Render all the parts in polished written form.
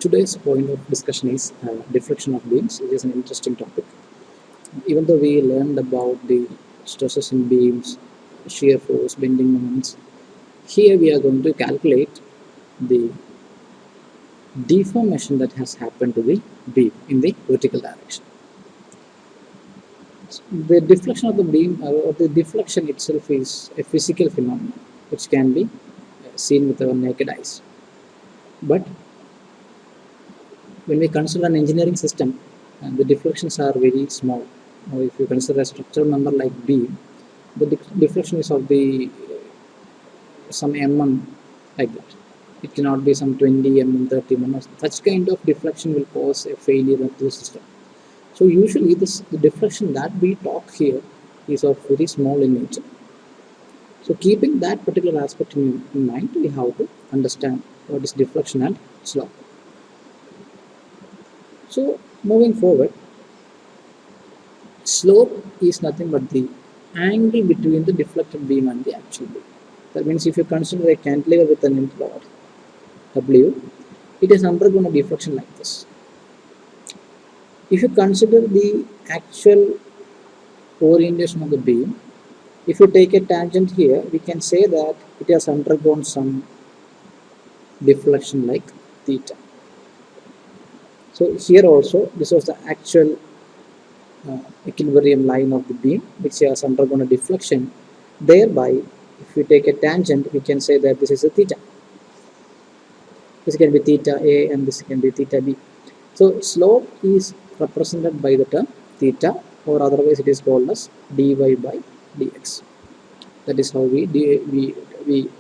Today's point of discussion is deflection of beams. It is an interesting topic. Even though we learned about the stresses in beams, shear force, bending moments, here we are going to calculate the deformation that has happened to the beam in the vertical direction. The deflection of the beam or the deflection itself is a physical phenomenon which can be seen with our naked eyes. But when we consider an engineering system, the deflections are very small. Or if you consider a structural member like beam, the deflection is of the some mm like that. It cannot be some 20 mm, 30 mm. Such kind of deflection will cause a failure of the system. So usually the deflection that we talk here is of very small in nature. So keeping that particular aspect in mind, we have to understand what is deflection and slope. So moving forward, slope is nothing but the angle between the deflected beam and the actual beam. That means if you consider a cantilever with an end load W, it has undergone a deflection like this. If you consider the actual orientation of the beam, if you take a tangent here, we can say that it has undergone some deflection like theta. So here also, this was the actual equilibrium line of the beam, which has undergone a deflection. Thereby, if we take a tangent, we can say that this is a theta. This can be theta A and this can be theta B. So slope is represented by the term theta, or otherwise it is called as dy by dx. That is how we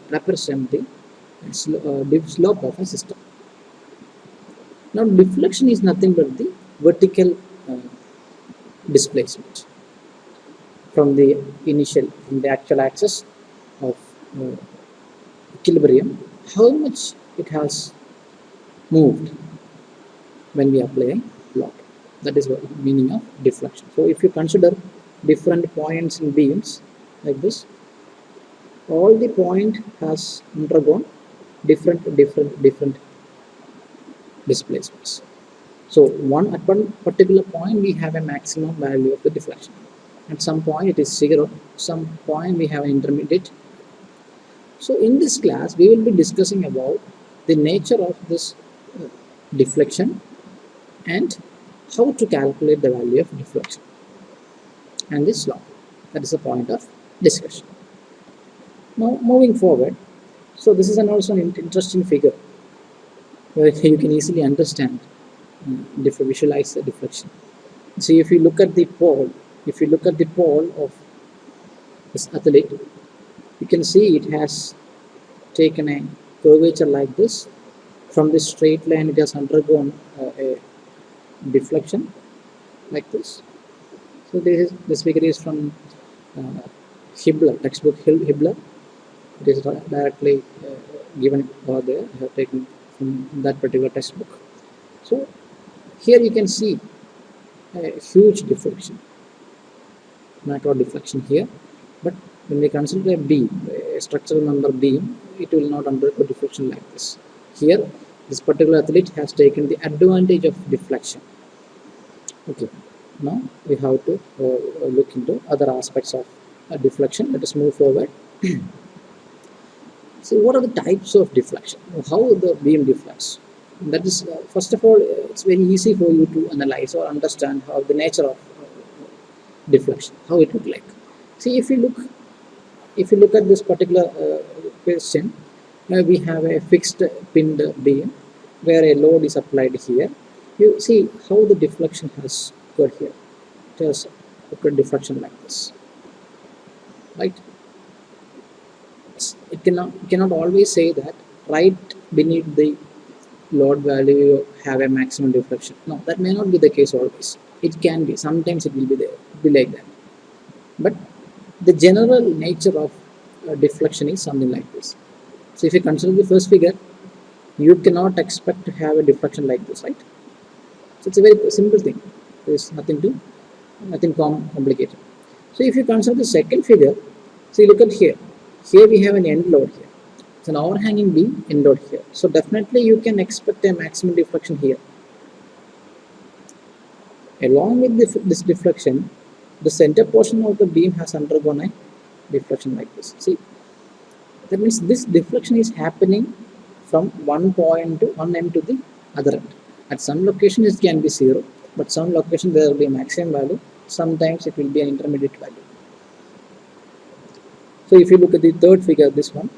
represent the slope of a system. Now deflection is nothing but the vertical displacement from the actual axis of equilibrium, how much it has moved when we apply a load. That is what the meaning of deflection. So if you consider different points in beams like this, all the point has undergone different displacements. So at one particular point we have a maximum value of the deflection. At some point it is 0, some point we have an intermediate. So in this class we will be discussing about the nature of this deflection and how to calculate the value of deflection and this slope. That is the point of discussion. Now moving forward, so this is also an interesting figure where you can easily understand, visualize the deflection. See, if you look at the pole, of this athlete, you can see it has taken a curvature like this. From this straight line, it has undergone a deflection like this. So this figure is from Hibbler, textbook Hibbler. It is directly given over there. I have taken from that particular textbook. So here you can see a huge deflection, macro deflection here. But when we consider a beam, a structural member beam, it will not undergo deflection like this. Here, this particular athlete has taken the advantage of deflection. Okay, now we have to look into other aspects of deflection. Let us move forward. So what are the types of deflection? How the beam deflects? That is, first of all, it's very easy for you to analyze or understand how the nature of deflection, how it look like. See, if you look at this particular question, we have a fixed pinned beam where a load is applied here. You see how the deflection has occurred here. It has occurred deflection like this, right? It cannot always say that right beneath the load value you have a maximum deflection. No, that may not be the case always. It can be. Sometimes it will be there. It will be like that. But the general nature of deflection is something like this. So if you consider the first figure, you cannot expect to have a deflection like this, right? So it's a very simple thing. There is nothing complicated. So if you consider the second figure, see, look at here. Here we have an end load here. It's an overhanging beam endowed here. So definitely you can expect a maximum deflection here. Along with this deflection, the center portion of the beam has undergone a deflection like this. See, that means this deflection is happening from one point to one end to the other end. At some location it can be 0, but some location there will be a maximum value. Sometimes it will be an intermediate value. So if you look at the third figure, this one,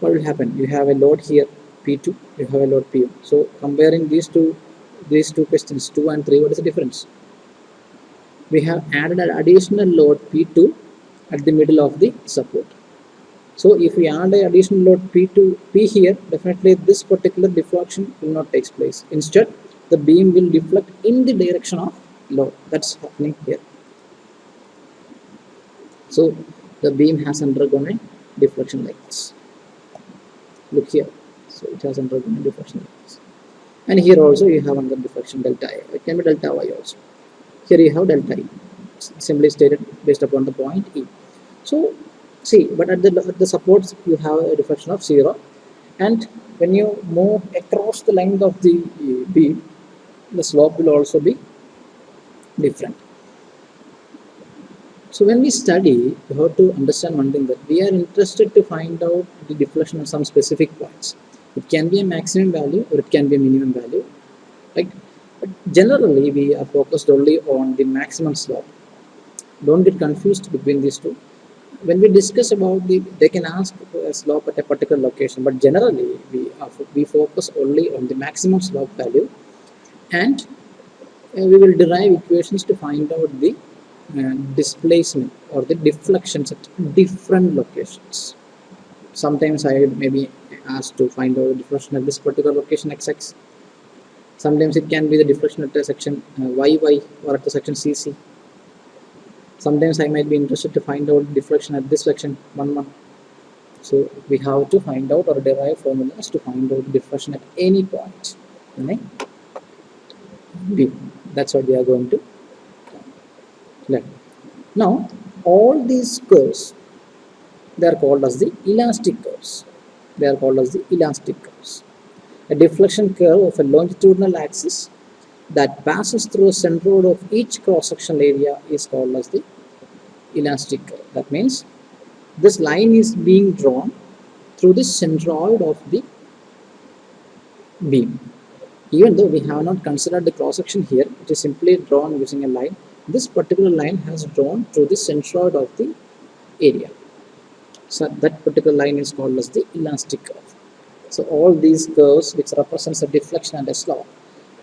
what will happen? You have a load here, P2, you have a load P1. So comparing these two questions, 2 and 3, what is the difference? We have added an additional load P2 at the middle of the support. So if we add an additional load P here, definitely this particular deflection will not take place. Instead, the beam will deflect in the direction of load. That's happening here. So the beam has undergone a deflection like this. Look here. So it has undergone a deflection like this. And here also you have another deflection delta I. It can be delta Y also. Here you have delta E. It's simply stated based upon the point E. So see, but at the supports you have a deflection of 0, and when you move across the length of the beam, the slope will also be different. So when we study, you have to understand one thing, that we are interested to find out the deflection of some specific points. It can be a maximum value or it can be a minimum value, right? But generally we are focused only on the maximum slope. Don't get confused between these two. When we discuss about they can ask a slope at a particular location, but generally we focus only on the maximum slope value, and we will derive equations to find out the displacement or the deflections at different locations. Sometimes I may be asked to find out the deflection at this particular location XX. Sometimes it can be the deflection at the section YY or at the section CC. Sometimes I might be interested to find out deflection at this section 1, 1. So we have to find out or derive formulas to find out deflection at any point. Right? That's what we are going to learn. Now, all these curves, they are called as the elastic curves. They are called as the elastic curves. A deflection curve of a longitudinal axis that passes through a centroid of each cross-sectional area is called as the elastic curve. That means this line is being drawn through the centroid of the beam. Even though we have not considered the cross-section here, it is simply drawn using a line. This particular line has drawn through the centroid of the area. So that particular line is called as the elastic curve. So all these curves which represents a deflection and a slope,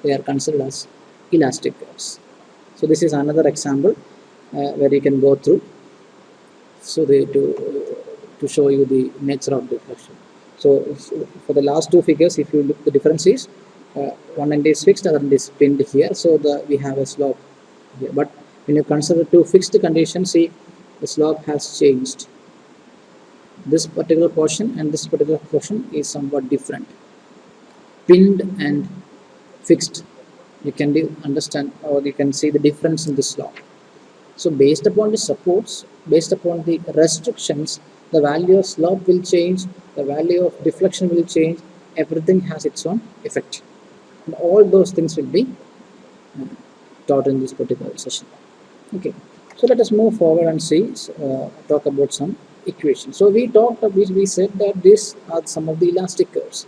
they are considered as elastic curves. So this is another example where you can go through, so to show you the nature of deflection. So for the last two figures, if you look, the difference is one end is fixed, other end is pinned here. So we have a slope here. But when you consider two fixed conditions, see, the slope has changed. This particular portion and this particular portion is somewhat different. Pinned and fixed, you can understand, or you can see the difference in the slope. So based upon the supports, based upon the restrictions, the value of slope will change, the value of deflection will change. Everything has its own effect, and all those things will be taught in this particular session. Okay, so let us move forward and see, talk about some equations. So we said that these are some of the elastic curves.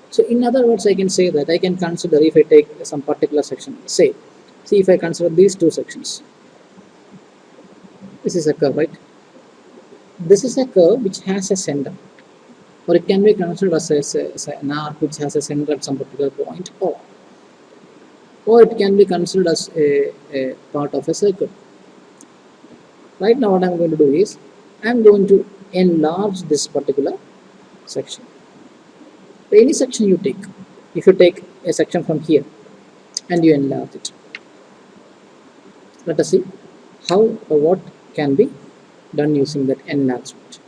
So in other words, I can say that I can consider, if I take some particular section, see if I consider these two sections. This is a curve, right? This is a curve which has a center, or it can be considered as an arc which has a center at some particular point, or it can be considered as a part of a circle. Right now what I am going to do is, I am going to enlarge this particular section. Any section you take, if you take a section from here and you enlarge it, let us see how or what can be done using that enlargement.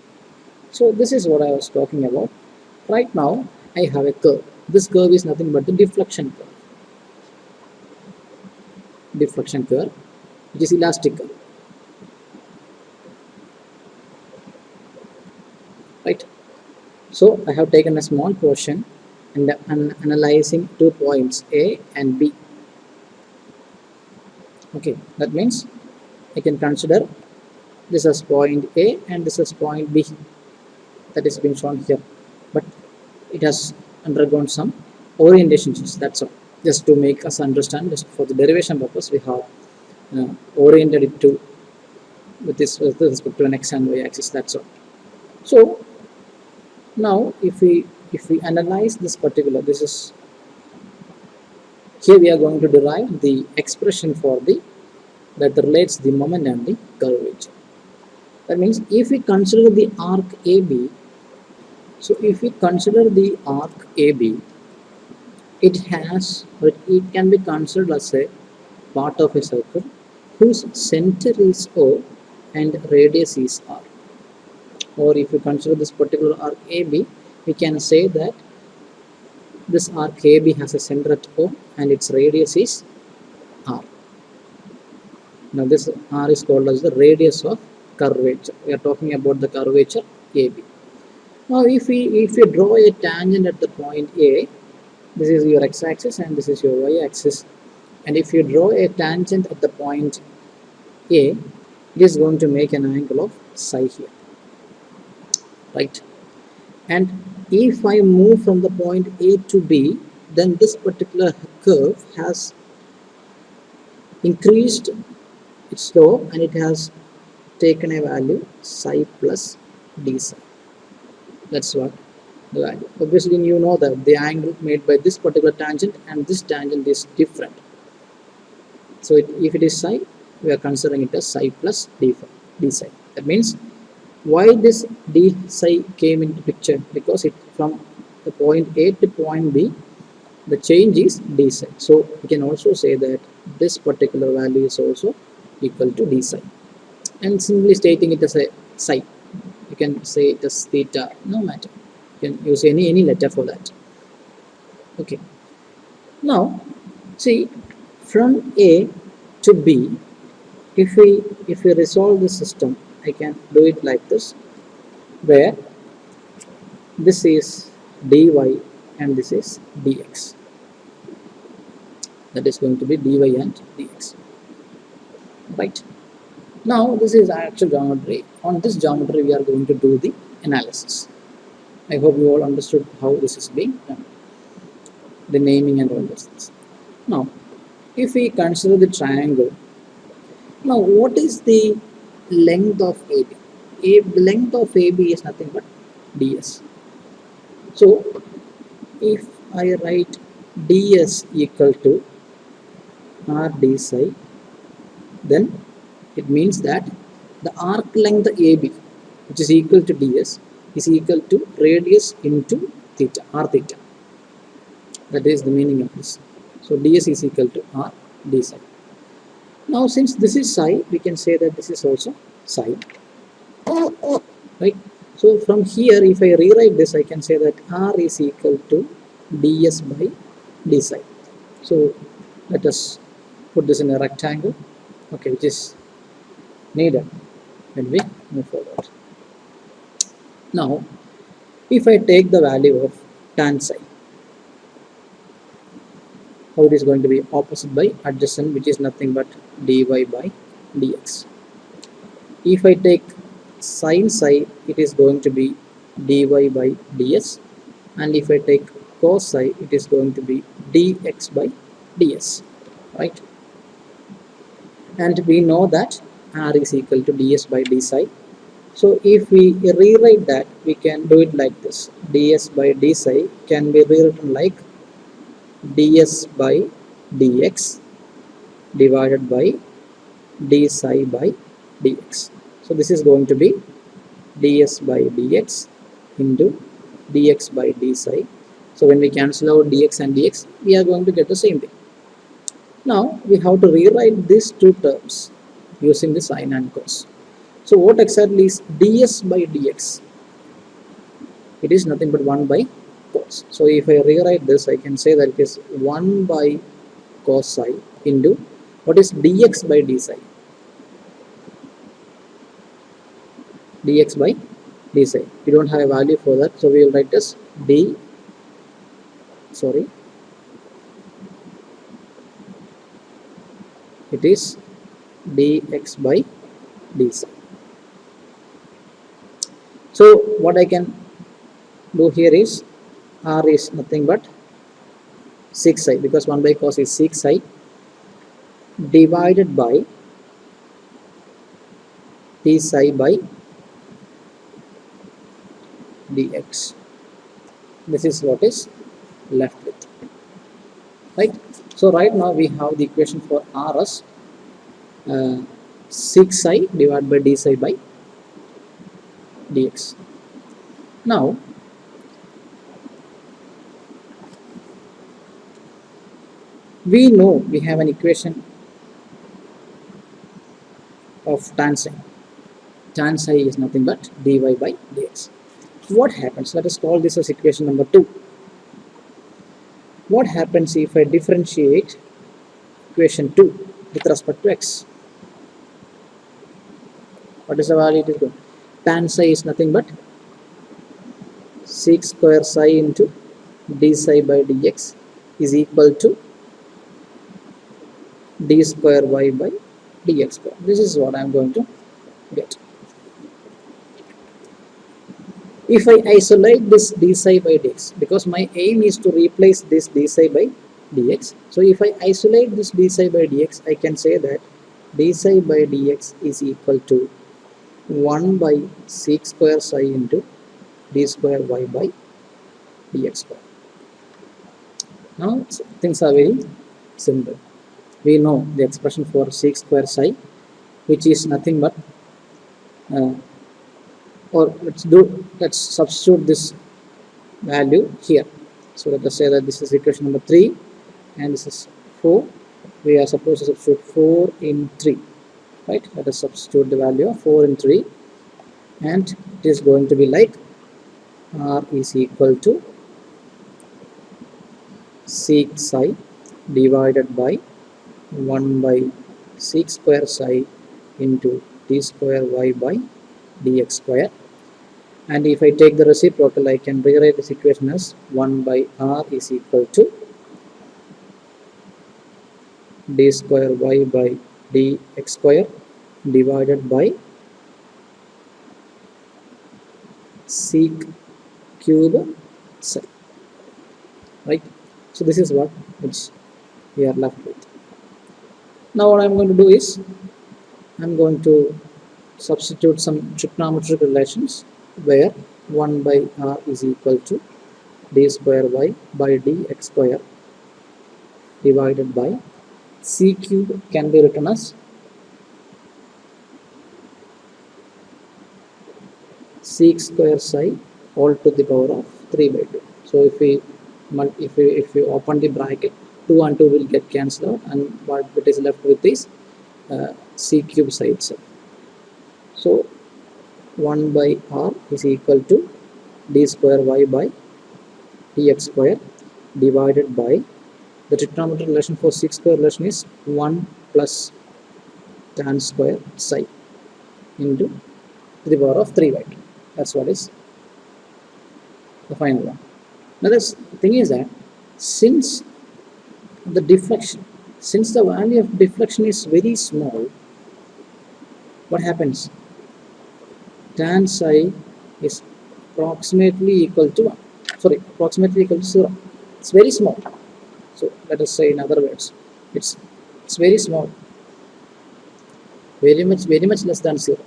So this is what I was talking about. Right now I have a curve. This curve is nothing but the deflection curve. Deflection curve, which is elastic curve. Right. So I have taken a small portion and analyzing 2 points A and B. Okay, that means I can consider this as point A and this is point B that is being shown here, but it has undergone some orientation change. That's all. Just to make us understand, just for the derivation purpose, we have oriented it to with respect to an x and y axis. That's all. So now, if we analyze this particular, this is here we are going to derive the expression for the that relates the moment and the curvature. That means if we consider the arc AB, so if we consider the arc AB, it has or it can be considered as a part of a circle whose center is O and radius is R. Or if we consider this particular arc AB, we can say that this arc AB has a center at O and its radius is R. Now this R is called as the radius of curvature. We are talking about the curvature AB. Now if we draw a tangent at the point A, this is your x-axis and this is your y-axis, and if you draw a tangent at the point A, it is going to make an angle of psi here, right? And if I move from the point A to B, then this particular curve has increased its slope and it has taken a value psi plus d psi. That's what the value. Obviously, you know that the angle made by this particular tangent and this tangent is different. So if it is psi, we are considering it as psi plus d psi. That means why this d psi came into picture, because it from the point A to point B, the change is d psi. So we can also say that this particular value is also equal to d psi. And simply stating it as a psi, you can say it as theta, no matter. You can use any letter for that. Okay. Now, see, from A to B, if we resolve the system, I can do it like this, where this is dy and this is dx. That is going to be dy and dx, right? Now this is actual geometry. On this geometry we are going to do the analysis. I hope you all understood how this is being done, the naming and all those things. Now if we consider the triangle, now what is the length of AB? The length of AB is nothing but ds. So if I write ds equal to r d psi, then it means that the arc length AB, which is equal to ds, is equal to radius into theta, r theta. That is the meaning of this. So ds is equal to r d psi. Now since this is psi, we can say that this is also psi, right? So from here, if I rewrite this, I can say that r is equal to ds by d psi. So let us put this in a rectangle, okay, which is needed when we move forward. Now, if I take the value of tan psi, how it is going to be opposite by adjacent, which is nothing but dy by dx. If I take sin psi, it is going to be dy by ds, and if I take cos psi, it is going to be dx by ds, right? And we know that r is equal to ds by d psi. So if we rewrite that, we can do it like this. ds by d psi can be rewritten like ds by dx divided by d psi by dx. So this is going to be ds by dx into dx by d psi. So when we cancel out dx and dx, we are going to get the same thing. Now we have to rewrite these two terms using the sine and cos. So what exactly is ds by dx? It is nothing but 1 by cos. So if I rewrite this, I can say that it is 1 by cos psi into what is dx by d psi? Dx by d psi. We don't have a value for that, so we will write as d, sorry, it is dx by d psi. So what I can do here is r is nothing but 6i, because 1 by cos is 6i, divided by d psi by dx. This is what is left with, right? So right now we have the equation for r as 6i divided by d psi by dx. Now we know we have an equation of tan psi. Tan psi is nothing but dy by dx. What happens? Let us call this as equation number 2. What happens if I differentiate equation 2 with respect to x? What is the value it is going? Tan psi is nothing but 6 square psi into d psi by dx is equal to d square y by dx square. This is what I am going to get. If I isolate this d psi by dx, because my aim is to replace this d psi by dx, so if I isolate this d psi by dx, I can say that d psi by dx is equal to 1 by 6 square psi into d square y by dx square. Now things are very simple. We know the expression for 6 square psi, which is nothing but or let's substitute this value here. So let us say that this is equation number 3 and this is 4. We are supposed to substitute 4 in 3, right? Let us substitute the value of 4 in 3, and it is going to be like r is equal to 6 psi divided by 1 by 6 square psi into d square y by dx square. And if I take the reciprocal, I can rewrite this equation as 1 by r is equal to d square y by dx square divided by sec cube psi, right? So this is what we are left with. Now what I am going to do is I am going to substitute some trigonometric relations where 1 by r is equal to d square y by dx square divided by c cube can be written as sec square psi all to the power of 3 by 2. So if we open the bracket, 2 and 2 will get cancelled out, and what is left with is c cube psi itself. So 1 by r is equal to d square y by dx square divided by the trigonometric relation for sec square relation is 1 plus tan square psi into to the power of 3 by 2. That's what is the final one. Now the thing is that since the value of deflection is very small, what happens? Tan psi is approximately equal to 0. It's very small. So let us say in other words, it's very small, very much less than 0.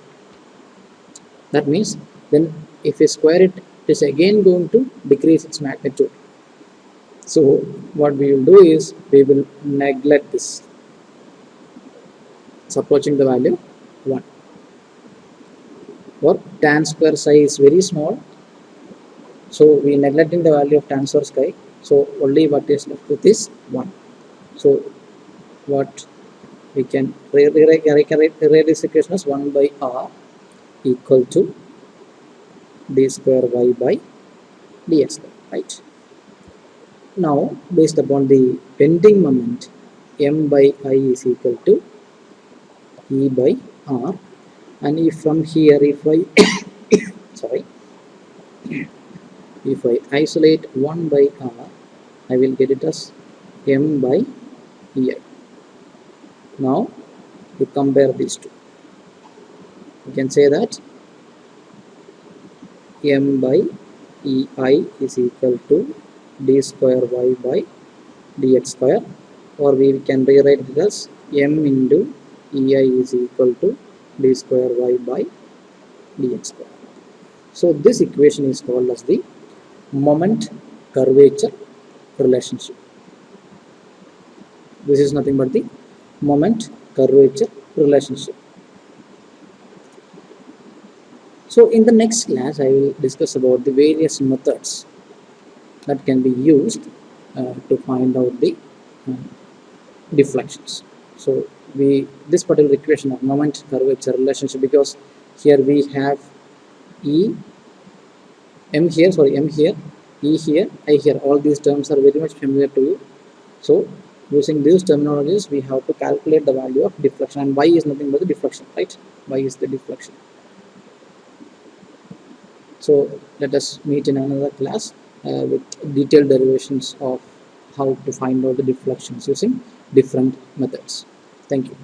That means then if we square it, it is again going to decrease its magnitude. So what we will do is we will neglect this. It's approaching the value 1. Or tan square psi is very small, so we neglecting the value of tan square psi, so only what is left with is 1. So what we can rewrite this equation as 1 by r equal to d square y by dx square, right? Now based upon the bending moment, m by I is equal to e by r, and if from here if I sorry, If I isolate 1 by r, I will get it as m by ei. Now to compare these two, you can say that m by ei is equal to d square y by dx square, or we can rewrite it as m into ei is equal to d square y by dx square. So this equation is called as the moment curvature relationship. This is nothing but the moment curvature relationship. So in the next class, I will discuss about the various methods that can be used to find out the uh, deflections. So this particular equation of moment curvature relationship, because here we have E, M here, sorry, M here, E here, I here, all these terms are very much familiar to you. So using these terminologies, we have to calculate the value of deflection, and y is nothing but the deflection, right? Y is the deflection. So let us meet in another class with detailed derivations of how to find out the deflections using different methods. Thank you.